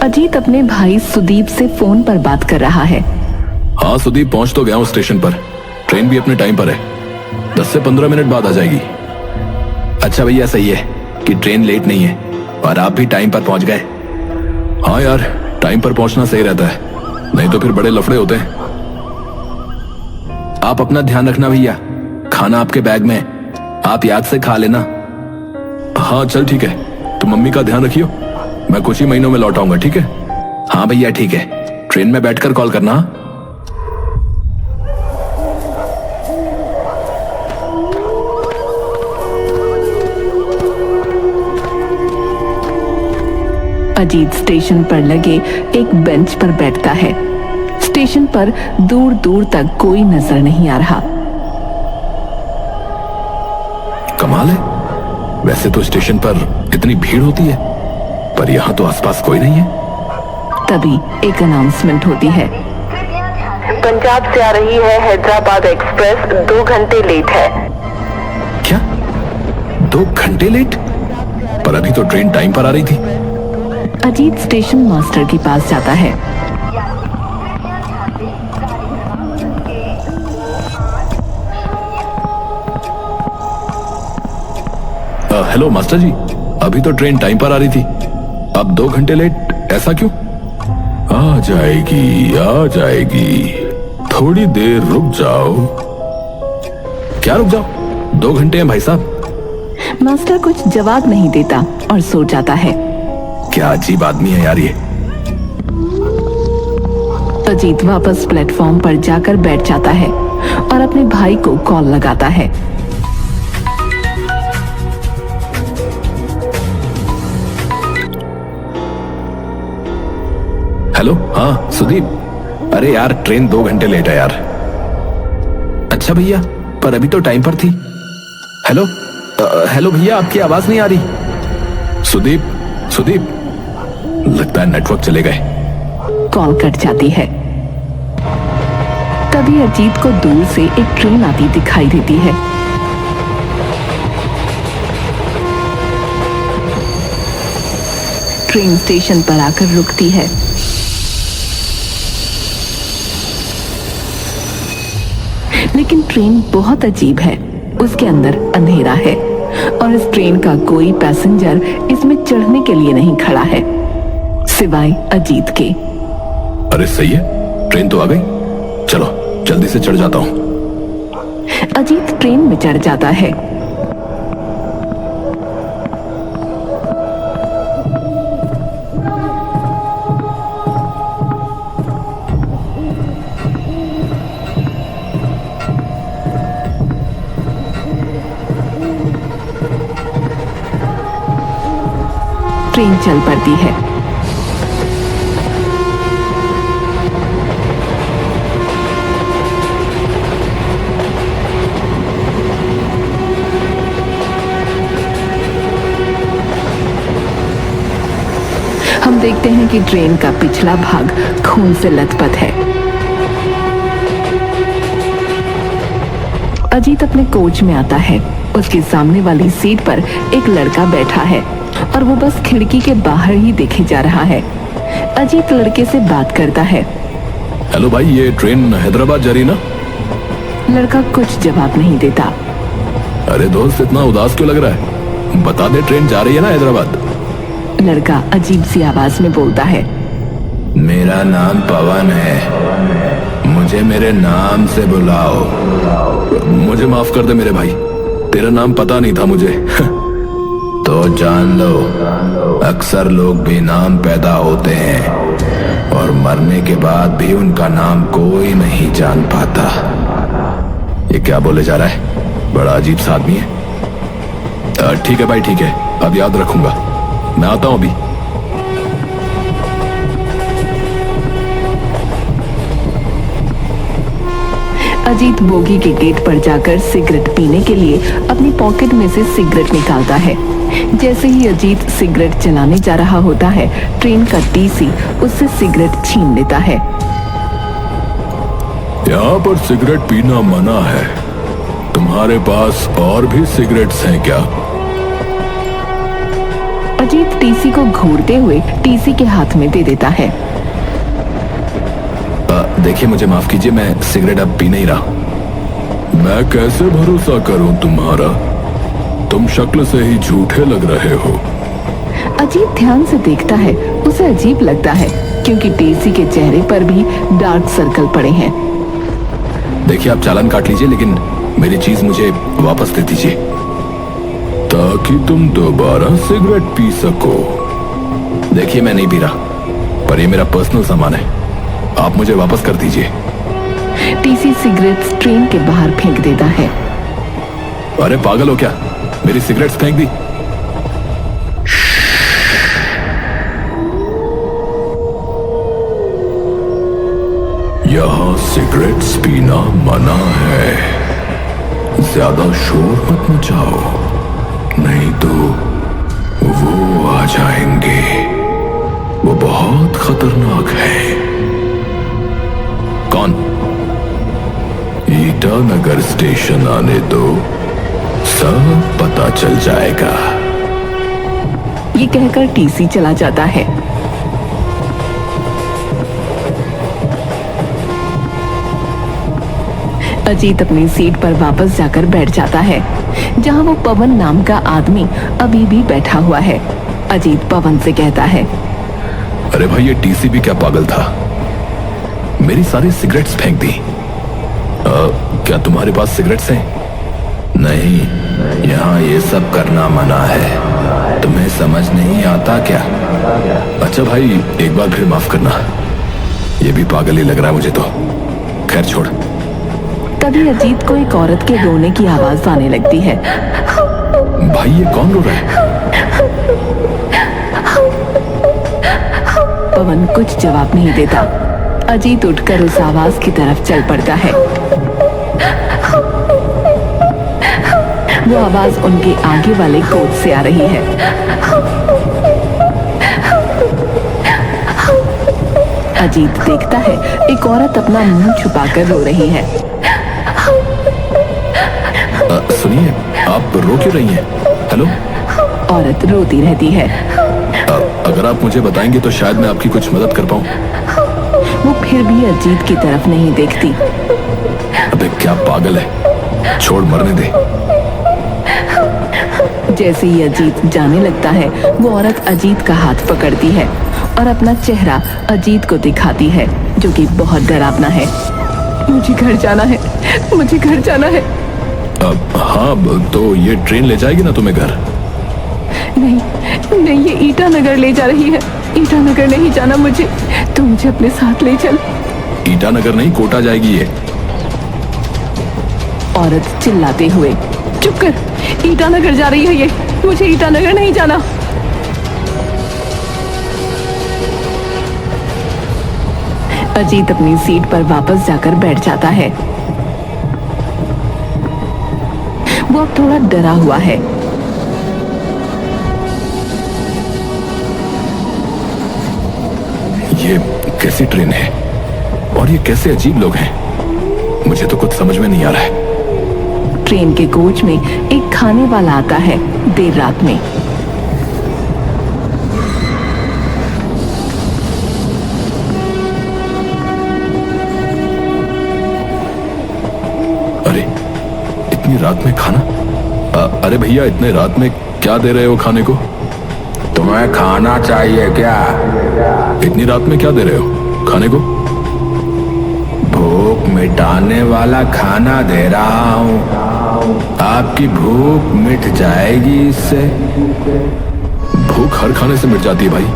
अजीत अपने भाई सुदीप से फोन पर बात कर रहा है। हाँ सुदीप, पहुंच तो गया हूँ स्टेशन पर। ट्रेन भी अपने टाइम पर है, 10 से 15 मिनट बाद आ जाएगी। अच्छा भैया, सही है कि ट्रेन लेट नहीं है और आप भी टाइम पर पहुंच गए। हाँ यार, टाइम पर पहुंचना सही रहता है, नहीं तो फिर बड़े लफड़े होते हैं। आप अपना ध्यान रखना भैया, खाना आपके बैग में है, आप याद से खा लेना। हाँ चल ठीक है, तो मम्मी का ध्यान रखियो, मैं कुछ ही महीनों में लौट आऊंगा, ठीक है? हाँ भैया ठीक है, ट्रेन में बैठकर कॉल करना। अजीत स्टेशन पर लगे एक बेंच पर बैठता है। स्टेशन पर दूर दूर तक कोई नजर नहीं आ रहा। कमाल है, वैसे तो स्टेशन पर इतनी भीड़ होती है, पर यहाँ तो आसपास कोई नहीं है। तभी एक अनाउंसमेंट होती है। पंजाब से आ रही है हैदराबाद एक्सप्रेस 2 घंटे लेट है। क्या 2 घंटे लेट? पर अभी तो ट्रेन टाइम पर आ रही थी। अजीत स्टेशन मास्टर के पास जाता है। हेलो मास्टर जी, अभी तो ट्रेन टाइम पर आ रही थी, अब 2 घंटे लेट, ऐसा क्यों? आ जाएगी, थोड़ी देर रुक जाओ। क्या रुक जाओ? 2 घंटे हैं भाई साहब। मास्टर कुछ जवाब नहीं देता और सो जाता है। क्या अजीब आदमी है यार ये। अजीत वापस प्लेटफॉर्म पर जाकर बैठ जाता है और अपने भाई को कॉल लगाता है। हेलो, हाँ सुदीप, अरे यार ट्रेन 2 घंटे लेट है यार। अच्छा भैया, पर अभी तो टाइम पर थी। हेलो हेलो भैया, आपकी आवाज नहीं आ रही। सुदीप, लगता है नेटवर्क चले गए। कॉल कट जाती है। तभी अजीत को दूर से एक ट्रेन आती दिखाई देती है। ट्रेन स्टेशन पर आकर रुकती है। लेकिन ट्रेन बहुत अजीब है, उसके अंदर अंधेरा है और इस ट्रेन का कोई पैसेंजर इसमें चढ़ने के लिए नहीं खड़ा है सिवाय अजीत के। अरे सही है, ट्रेन तो आ गई, चलो जल्दी से चढ़ जाता हूँ। अजीत ट्रेन में चढ़ जाता है। ट्रेन चल पड़ती है। हम देखते हैं कि ट्रेन का पिछला भाग खून से लथपथ है। अजीत अपने कोच में आता है। उसके सामने वाली सीट पर एक लड़का बैठा है और वो बस खिड़की के बाहर ही देखे जा रहा है। अजीत लड़के से बात करता है। हेलो भाई, ये ट्रेन हैदराबाद जा रही ना? लड़का कुछ जवाब नहीं देता। अरे दोस्त, इतना उदास क्यों लग रहा है? बता दे, ट्रेन जा रही है ना हैदराबाद। लड़का अजीब सी आवाज में बोलता है। मेरा नाम पवन है, मुझे मेरे नाम से बुलाओ। मुझे माफ कर दे मेरे भाई, तेरा नाम पता नहीं था मुझे। तो जान लो, अक्सर लोग भी नाम पैदा होते हैं और मरने के बाद भी उनका नाम कोई नहीं जान पाता। ये क्या बोले जा रहा है? बड़ा अजीब सा आदमी है। ठीक है भाई, ठीक है, अब याद रखूंगा, मैं आता हूं अभी। अजीत बोगी के गेट पर जाकर सिगरेट पीने के लिए अपनी पॉकेट में से सिगरेट निकालता है। जैसे ही अजीत सिगरेट चलाने जा रहा होता है, ट्रेन का टीसी उससे सिगरेट छीन लेता है। यहाँ पर सिगरेट पीना मना है, तुम्हारे पास और भी सिगरेट्स हैं क्या? अजीत टीसी को घूरते हुए टीसी के हाथ में दे देता है। देखिए, मुझे माफ कीजिए, मैं सिगरेट अब पी नहीं रहा। मैं कैसे भरोसा करूं तुम्हारा? तुम शक्ल से ही झूठे लग रहे हो। अजीत ध्यान से देखता है। उसे अजीब लगता है क्योंकि टीसी के चेहरे पर भी डार्क सर्कल पड़े हैं। देखिए, आप चालान काट लीजिए, लेकिन मेरी चीज मुझे वापस दे दीजिए ताकि तुम दोबारा सिगरेट पी सको। देखिए, मैं नहीं पी रहा, पर ये मेरा पर्सनल सामान है। आप मुझे वापस कर दीजिए। टीसी सिगरेट्स ट्रेन के बाहर फेंक देता है। अरे पागल हो क्या? मेरी सिगरेट्स फेंक दी। यहां सिगरेट्स पीना मना है। ज्यादा शोर मत मचाओ, नहीं तो वो आ जाएंगे। वो बहुत खतरनाक है। कौन? ईटानगर स्टेशन आने दो, सब पता चल जाएगा। ये कहकर टीसी चला जाता है। अजीत अपनी सीट पर वापस जाकर बैठ जाता है, जहां वो पवन नाम का आदमी अभी भी बैठा हुआ है। अजीत पवन से कहता है, अरे भाई, ये टीसी भी क्या पागल था? मेरी सारी सिगरेट्स फेंक दी। क्या तुम्हारे पास सिगरेट्स हैं? नहीं, यहाँ ये सब करना मना है। तुम्हें समझ नहीं आता क्या? अच्छा भाई, एक बार फिर माफ करना। ये भी पागल ही लग रहा है मुझे तो। खैर छोड़। तभी अजीत को एक औरत के रोने की आवाज आने लगती है। भाई, ये कौन रो रहा है? पवन कुछ जवाब नहीं देता। अजीत उठकर उस आवाज की तरफ चल पड़ता है। वो आवाज उनके आगे वाले कोच से आ रही है। अजीत देखता है एक औरत अपना मुंह छुपाकर रो रही है। सुनिए, आप रो क्यों रही हैं? हेलो? औरत रोती रहती है। अगर आप मुझे बताएंगे तो शायद मैं आपकी कुछ मदद कर पाऊं। वो फिर भी अजीत की तरफ नहीं देखती। अबे क्या पागल है, छोड़, मरने दे। जैसे ही अजीत जाने लगता है, वो औरत अजीत का हाथ पकड़ती है और अपना चेहरा अजीत को दिखाती है, जो कि बहुत डरावना है। मुझे घर जाना है, मुझे घर जाना है। हाँ, तो ये ट्रेन ले जाएगी ना तुम्हें घर? नहीं नहीं, ये ईटानगर ले जा रही है। ईटानगर नहीं जाना मुझे, तू मुझे अपने साथ ले चल। ईटानगर नहीं, कोटा जाएगी ये। औरत चिल्लाते हुए, चुप कर, ईटानगर जा रही है ये, मुझे ईटानगर नहीं जाना। अजीत अपनी सीट पर वापस जाकर बैठ जाता है। वो अब थोड़ा डरा हुआ है। ये कैसी ट्रेन है और ये कैसे अजीब लोग हैं? मुझे तो कुछ समझ में नहीं आ रहा है। ट्रेन के कोच में एक खाने वाला आता है देर रात में। अरे, इतनी रात में खाना? अरे भैया, इतने रात में क्या दे रहे हो खाने को? तुम्हें खाना चाहिए क्या? इतनी रात में क्या दे रहे हो खाने को? भूख मिटाने वाला खाना दे रहा हूँ। आपकी भूख मिट जाएगी इससे। भूख हर खाने से मिट जाती है भाई।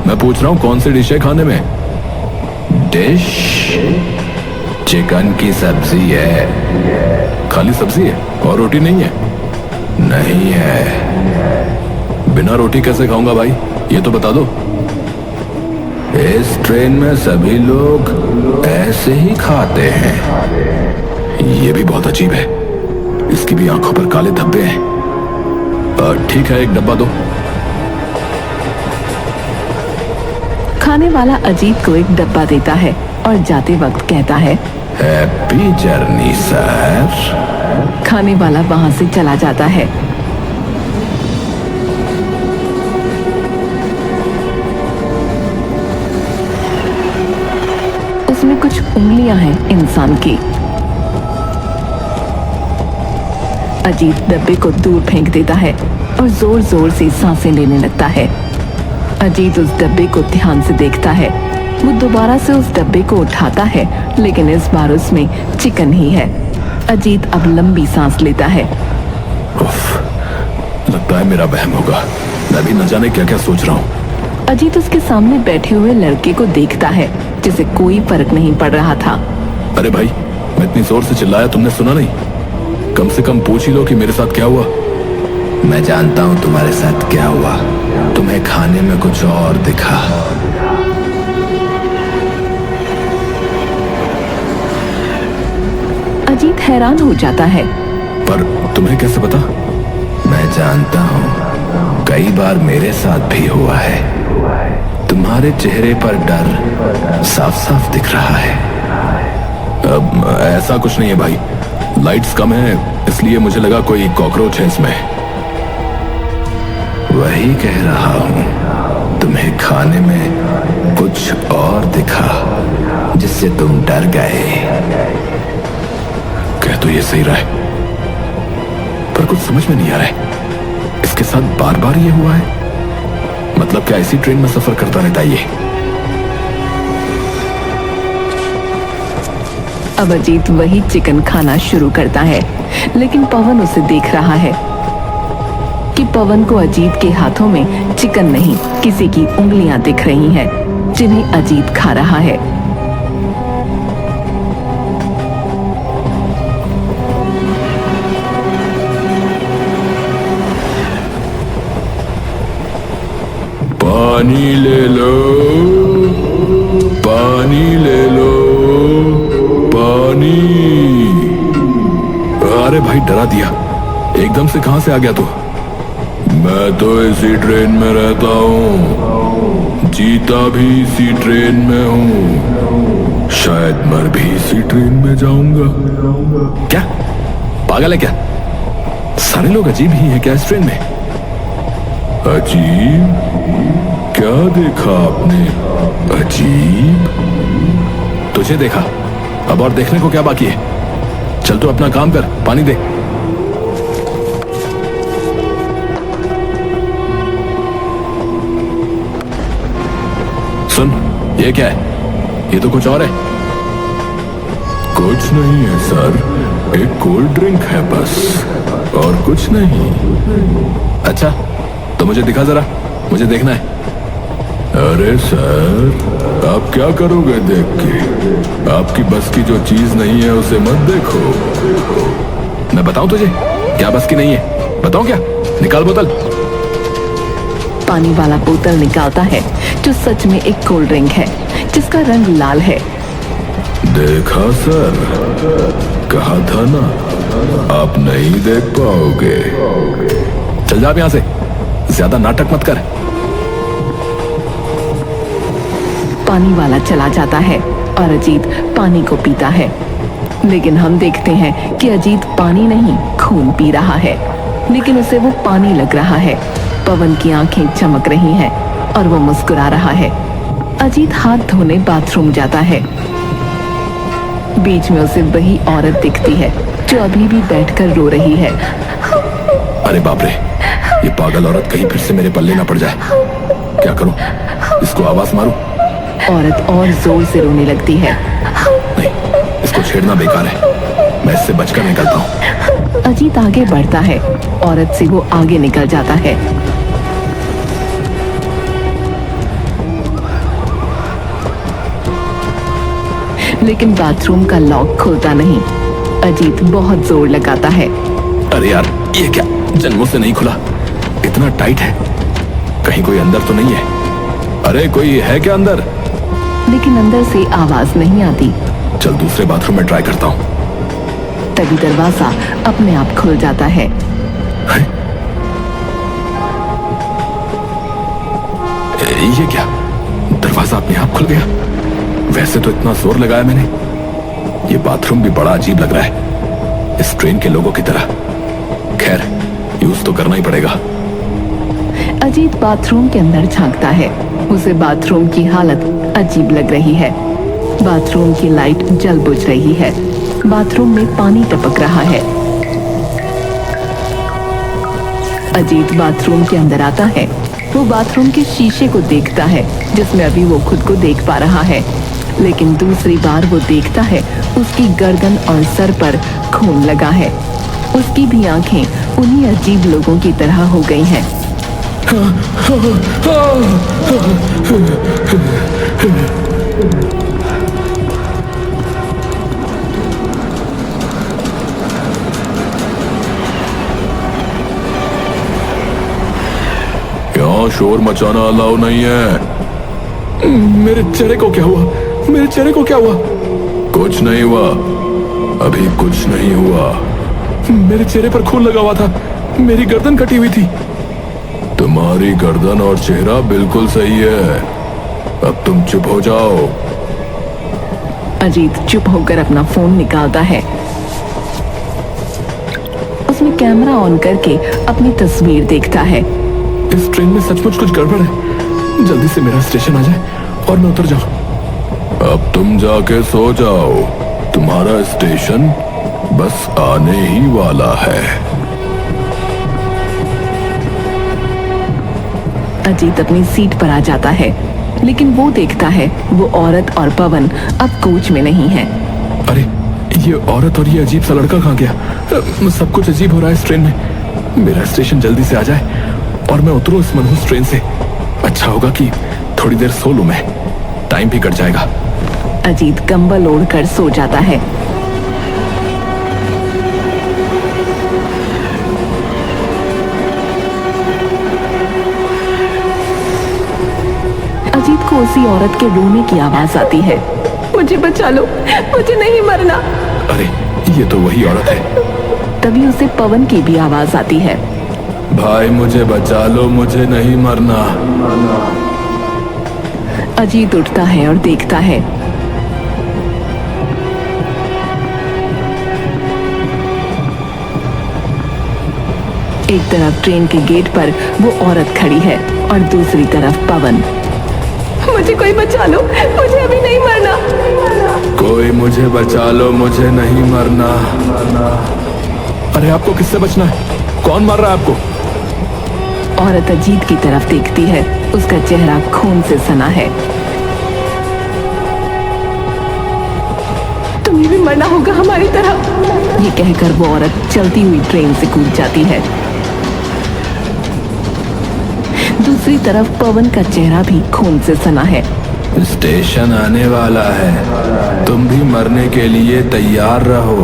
मैं पूछ रहा हूँ कौन सी डिश है खाने में? डिश चिकन की सब्जी है। खाली सब्जी है और रोटी नहीं है? नहीं है। बिना रोटी कैसे खाऊंगा भाई, ये तो बता दो। इस ट्रेन में सभी लोग ऐसे ही खाते हैं। ये भी बहुत अजीब है, इसकी भी आंखों पर काले धब्बे हैं। ठीक है, एक डब्बा दो। खाने वाला अजीत को एक डब्बा देता है और जाते वक्त कहता है, हैप्पी जर्नी सर। खाने वाला वहां से चला जाता है। उंगलियां हैं इंसान की। अजीत डब्बे को दूर फेंक देता है और जोर जोर से सांसें लेने लगता है। अजीत उस डब्बे को ध्यान से देखता है। वो दोबारा से उस डब्बे को उठाता है, लेकिन इस बार उसमें चिकन ही है। अजीत अब लंबी सांस लेता है। लगता है मेरा वहम होगा। मैं भी न जाने क्या क्या सोच रहा हूँ। अजीत उसके सामने बैठे हुए लड़के को देखता है, जिसे कोई फर्क नहीं पड़ रहा था। अरे भाई, मैं इतनी जोर से चिल्लाया, तुमने सुना नहीं? कम से कम पूछ ही लो कि मेरे साथ क्या हुआ। मैं जानता हूँ तुम्हारे साथ क्या हुआ। तुम्हें खाने में कुछ और दिखा। अजीत हैरान हो जाता है। पर तुम्हें कैसे पता? मैं जानता हूँ, कई बार मेरे साथ भी हुआ है। तुम्हारे चेहरे पर डर साफ साफ दिख रहा है। अब ऐसा कुछ नहीं है भाई, लाइट्स कम है इसलिए मुझे लगा कोई कॉकरोच है इसमें। वही कह रहा हूँ, तुम्हें खाने में कुछ और दिखा जिससे तुम डर गए। कह तो ये सही रहा है, पर कुछ समझ में नहीं आ रहा है। इसके साथ बार बार ये हुआ है? मतलब क्या इसी ट्रेन में सफर करता रहता है ये? अब अजीत वही चिकन खाना शुरू करता है, लेकिन पवन उसे देख रहा है कि पवन को अजीत के हाथों में चिकन नहीं, किसी की उंगलियां दिख रही हैं, जिन्हें अजीत खा रहा है। पानी ले लो, पानी ले लो, पानी। अरे भाई, डरा दिया एकदम से। कहां से आ गया तू? मैं तो इसी ट्रेन में रहता हूँ, जीता भी इसी ट्रेन में हूँ, शायद मर भी इसी ट्रेन में जाऊंगा। क्या पागल है क्या? सारे लोग अजीब ही हैं क्या इस ट्रेन में? अजीब? क्या देखा आपने? अजीब? तुझे देखा, अब और देखने को क्या बाकी है? चल तू अपना काम कर, पानी दे। सुन, ये क्या है? ये तो कुछ और है। कुछ नहीं है सर, एक कोल्ड ड्रिंक है बस, और कुछ नहीं। अच्छा, तो मुझे दिखा जरा, मुझे देखना है। अरे सर, आप क्या करोगे देख के? आपकी बस की जो चीज नहीं है उसे मत देखो। मैं बताऊं तुझे क्या बस की नहीं है? बताऊं क्या? निकाल बोतल। पानी वाला बोतल निकालता है, जो सच में एक कोल्ड ड्रिंक है, जिसका रंग लाल है। देखा सर, कहा था ना, आप नहीं देख पाओगे। चल जा यहां से, ज्यादा नाटक मत कर। पानी वाला चला जाता है और अजीत पानी को पीता है, लेकिन हम देखते हैं कि अजीत पानी नहीं, खून पी रहा है, लेकिन उसे वो पानी लग रहा है। पवन की आंखें चमक रही हैं और वो मुस्कुरा रहा है। अजीत हाथ धोने बाथरूम जाता है। बीच में उसे वही औरत दिखती है जो अभी भी बैठकर रो रही है। अरे बाप रे, ये पागल औरत कहीं फिर से मेरे पल्ले ना पड़ जाए। क्या करूं? इसको आवाज मारूं? औरत और जोर से रोने लगती है। नहीं, इसको छेड़ना बेकार है, मैं इससे बचकर निकलता हूं। अजीत आगे बढ़ता है, औरत से वो आगे निकल जाता है। लेकिन बाथरूम का लॉक खुलता नहीं। अजीत बहुत जोर लगाता है। अरे यार, ये क्या जन्मों से नहीं खुला? इतना टाइट है, कहीं कोई अंदर तो नहीं है? अरे कोई है क्या अंदर? लेकिन अंदर से आवाज नहीं आती। चल दूसरे बाथरूम में ट्राई करता हूँ। तभी दरवाजा अपने आप खुल जाता है। ये क्या? दरवाजा अपने आप खुल गया। वैसे तो इतना जोर लगाया मैंने। ये बाथरूम भी बड़ा अजीब लग रहा है, इस ट्रेन के लोगों की तरह। खैर, यूज तो करना ही पड़ेगा। अजीत बाथरूम के अंदर झांकता है। उसे बाथरूम की हालत अजीब लग रही है। बाथरूम की लाइट जल बुझ रही है। बाथरूम में पानी टपक रहा है। अजीत बाथरूम के अंदर आता है। वो बाथरूम के शीशे को देखता है जिसमें अभी वो खुद को देख पा रहा है, लेकिन दूसरी बार वो देखता है उसकी गर्दन और सर पर खून लगा है। उसकी भी आंखें उन्हीं अजीब लोगों की तरह हो गई हैं। यहाँ शोर मचाना अलाउ नहीं है। मेरे चेहरे को क्या हुआ? मेरे चेहरे को क्या हुआ? कुछ नहीं हुआ, अभी कुछ नहीं हुआ। मेरे चेहरे पर खून लगा हुआ था, मेरी गर्दन कटी हुई थी। तुम्हारी गर्दन और चेहरा बिल्कुल सही है। अब तुम चुप हो जाओ। अजीत चुप होकर अपना फोन निकालता है। उसमें कैमरा ऑन करके अपनी तस्वीर देखता है। इस ट्रेन में सचमुच कुछ गड़बड़ है। जल्दी से मेरा स्टेशन आ जाए और मैं उतर जाऊं। अब तुम जाके सो जाओ, तुम्हारा स्टेशन बस आने ही वाला है। अजीत अपनी सीट पर आ जाता है, लेकिन वो देखता है वो औरत और पवन अब कोच में नहीं है। अरे ये औरत और ये अजीब सा लड़का कहाँ गया? सब कुछ अजीब हो रहा है इस ट्रेन में। मेरा स्टेशन जल्दी से आ जाए और मैं उतरूं इस मनहूस ट्रेन से। अच्छा होगा कि थोड़ी देर सो लूं, मैं टाइम भी कट जाएगा। अजीत कंबल ओढ़कर सो जाता है। अजीत को उसी औरत के रोने की आवाज आती है। मुझे बचा लो, मुझे नहीं मरना। अरे ये तो वही औरत है। तभी उसे पवन की भी आवाज आती है। भाई मुझे बचा लो, मुझे नहीं मरना। अजीत उठता है और देखता है। एक तरफ ट्रेन के गेट पर वो औरत खड़ी है और दूसरी तरफ पवन। मुझे कोई बचा लो, मुझे अभी नहीं मरना। कोई मुझे बचा लो, मुझे नहीं मरना। अरे आपको किससे बचना है? कौन मार रहा है आपको? औरत अजीत की तरफ देखती है। उसका चेहरा खून से सना है। तुम्हें भी मरना होगा हमारी तरह। ये कहकर वो औरत चलती हुई ट्रेन से कूद जाती है। दूसरी तरफ पवन का चेहरा भी खून से सना है। स्टेशन आने वाला है, तुम भी मरने के लिए तैयार रहो।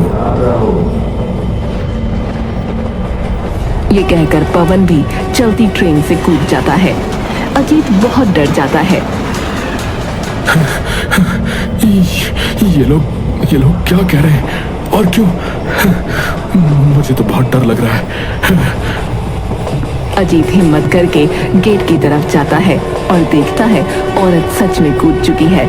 ये कहकर पवन भी चलती ट्रेन से कूद जाता है। अजीत बहुत डर जाता है। ये लोग क्या कह रहे हैं और क्यों? मुझे तो बहुत डर लग रहा है। अजीत हिम्मत करके गेट की तरफ जाता है और देखता है औरत सच में कूद चुकी है।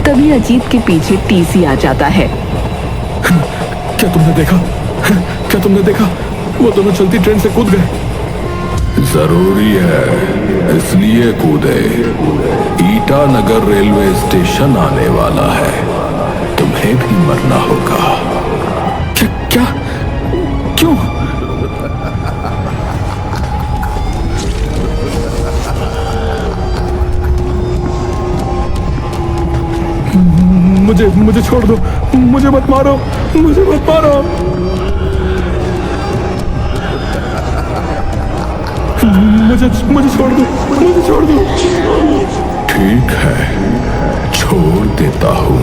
तभी अजीत के पीछे टीसी आ जाता है। क्या तुमने देखा? क्या तुमने देखा? वो दोनों चलती ट्रेन से कूद गए। जरूरी है इसलिए कूदे। ईटानगर रेलवे स्टेशन आने वाला है, तुम्हें भी मरना होगा। क्या? क्यों? मुझे छोड़ दो, मुझे मत मारो, मुझे मत मारो। मुझे छोड़ दो, मुझे छोड़ दो। ठीक है, छोड़ देता हूँ।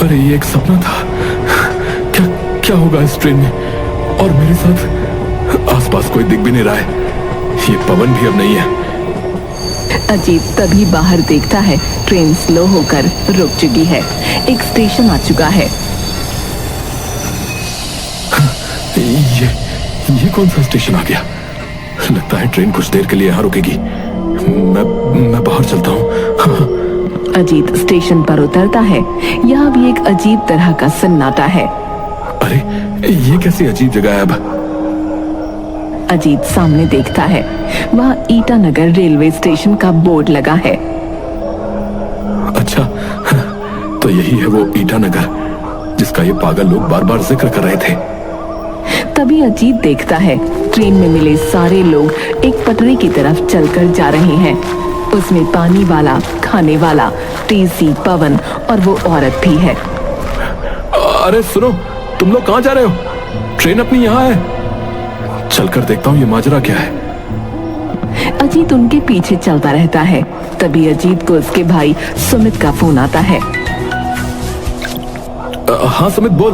अरे ये एक सपना था। क्या होगा इस ट्रेन में? और मेरे साथ आसपास कोई दिख भी नहीं रहा है। ये पवन भी अब नहीं है। अजीत तभी बाहर देखता है ट्रेन स्लो होकर रुक चुकी है। एक स्टेशन आ चुका है। ये कौन सा स्टेशन आ गया? लगता है ट्रेन कुछ देर के लिए यहाँ रुकेगी। मैं बाहर चलता हूँ। अजीत स्टेशन पर उतरता है। यहाँ भी एक अजीब तरह का सन्नाटा है। अरे ये कैसी अजीब जगह है। अब अजीत सामने देखता है, वहाँ ईटानगर रेलवे स्टेशन का बोर्ड लगा है। अच्छा, तो यही है वो ईटानगर जिसका ये पागल लोग बार बार जिक्र कर रहे थे। तभी अजीत देखता है ट्रेन में मिले सारे लोग एक पटरी की तरफ चलकर जा रहे हैं। उसमें पानी वाला, खाने वाला, टीसी, पवन और वो औरत भी है। अरे सुनो, तुम लोग कहाँ जा रहे हो? ट्रेन अपनी यहाँ है। चलकर देखता हूँ ये माजरा क्या है। अजीत उनके पीछे चलता रहता है। तभी अजीत को उसके भाई सुमित का फोन आता है। हाँ सुमित बोल।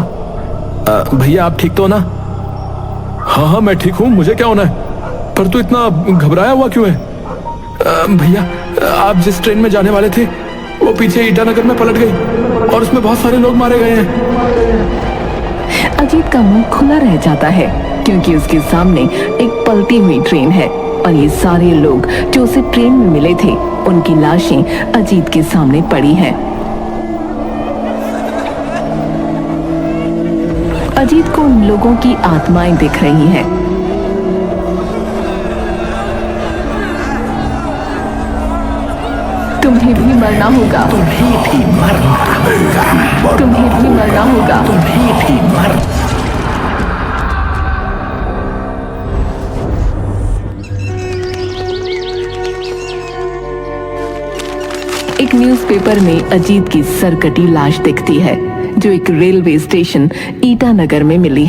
भैया आप ठीक तो हो ना? हाँ हाँ मैं ठीक हूँ, मुझे क्या होना है? पर तू इतना घबराया हुआ क्यों है? भैया आप जिस ट्रेन में जाने वाले थे वो पीछे ईटानगर में पलट गई और उसमें बहुत सारे लोग मारे गए हैं। अजीत का मुंह खुला रह जाता है क्योंकि उसके सामने एक पलटी हुई ट्रेन है और ये सारे लोग जो उसे ट्रेन में मिले थे उनकी लाशें अजीत के सामने पड़ी हैं। अजीत को उन लोगों की आत्माएं दिख रही हैं। तुम्हें भी मरना होगा, तुम्हें भी मरना होगा, तुम्हें भी मरना होगा। तुम्हें भी मर एक न्यूज़पेपर में अजीत की सरकटी लाश दिखती है जो एक रेलवे स्टेशन ईटानगर में मिली है।